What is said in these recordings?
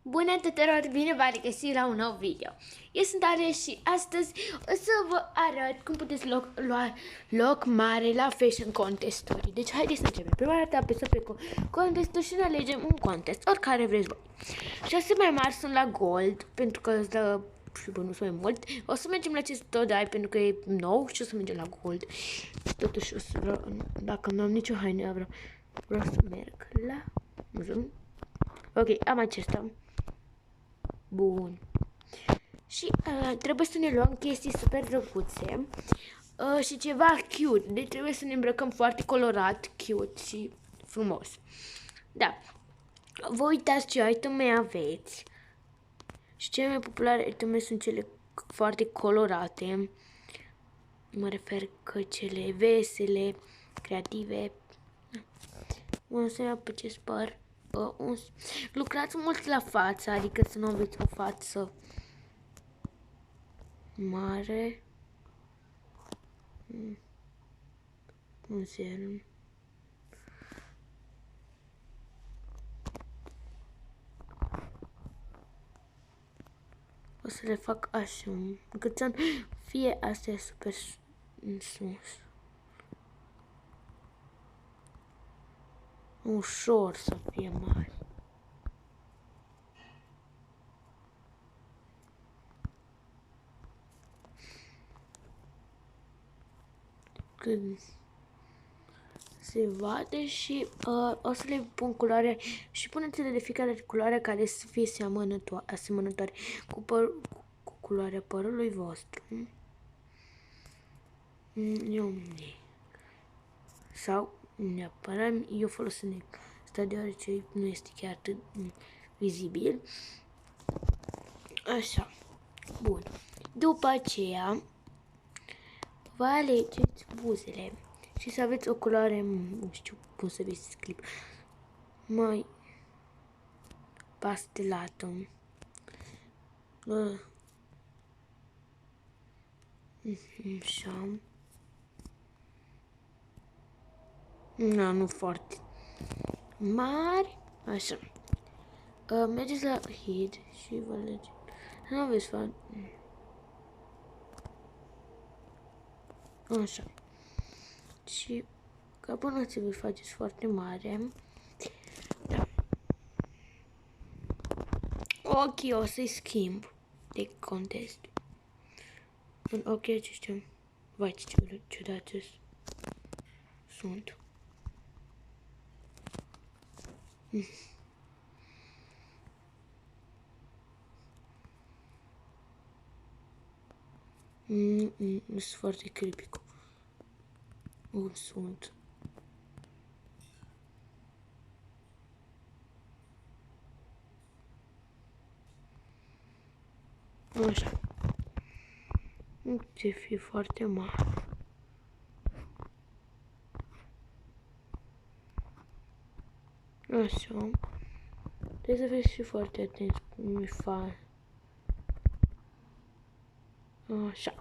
Bună tuturor, bine v-am regăsit la un nou video. Eu sunt Are și astăzi o să vă arăt cum puteți lua loc mare la fashion contesturi. Deci haideți să începem. Prima dată apăsăm pe contesturi și ne alegem un contest, oricare vreți voi. 6 mai mari sunt la gold, pentru că îți dă și bonus mai mult. O să mergem la acest todai pentru că e nou și o să mergem la gold. Și totuși o să vreau, dacă nu am nicio haină, vreau să merg la muzeum. Ok, am acesta. Bun. Și trebuie să ne luăm chestii super drăguțe și ceva cute. Deci trebuie să ne îmbrăcăm foarte colorat, cute și frumos. Da. Vă uitați ce iteme aveți. Și cele mai populare iteme sunt cele foarte colorate. Mă refer că cele vesele, creative. Mă să pe ce spăr. Lucrați mult la față, adică să nu aveți o față mare. Un serum. O să le fac așa, încât să fie astea super în sus. Ușor să fie mari. Când se vadă și o să le pun culoarea și puneți-le de fiecare culoare care să fie asemănătoare cu culoarea părului vostru. Sau neapărat eu folosesc asta deoarece nu este chiar atât vizibil. Așa. Bun. După aceea vă alegeți buzele și să aveți o culoare, nu știu cum să vezi clip, mai pastelată. Așa. Nu foarte mari. Așa. Mergeți la hid și vă alegeți. Nu aveți fan. Așa. Și ca până ți vă faceți foarte mare. Da. Ok, o să-i schimb de contest. În ochii aceștia. Vai, ce ciudați sunt. Sunt foarte creepy. Sunt. Așa. Ce fi foarte mare. Așa. Trebuie să fiți și foarte atenți cum e fac. Așa.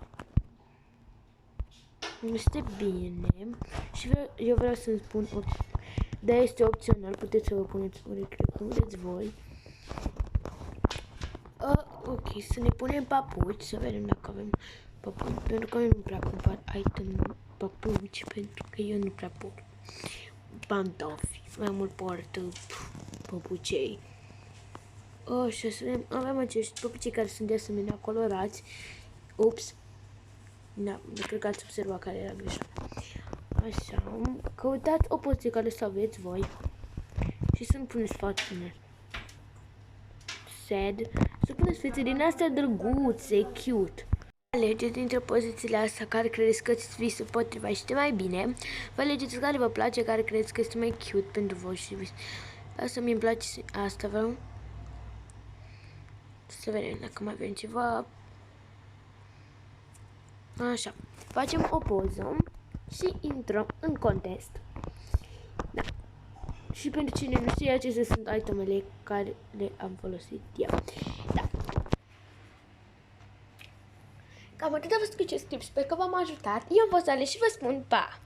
Este bine. Și eu vreau să-mi spun, dar este opțional, puteți să vă puneți urechile cum vreți voi. Ok, să ne punem papuci, să vedem dacă avem papuci, pentru că eu nu prea cumpăr item papuci, pentru că eu nu prea port pantofi, mai mult port papucei. Și să vedem, avem acești papucii care sunt de asemenea colorați. Ups. Da, cred că ați observat care era greșeala. Așa, căutați o poziție care să aveți voi și să-mi puneți fațele sad, să puneți fețe din astea drăguțe, cute. Alegeți dintre pozițiile astea care credeți că vi se potrivește mai bine. Vă alegeți care vă place, care credeți că este mai cute pentru voi și asta mi-mi place, asta vreau. Să vedem dacă mai avem ceva. Așa, facem o poză și intrăm în contest. Da. Și pentru cine nu știe, acestea sunt itemele care le am folosit eu. Da. Cam atât a fost cu acest clip, sper că v-am ajutat. Eu am fost Ale și vă spun pa!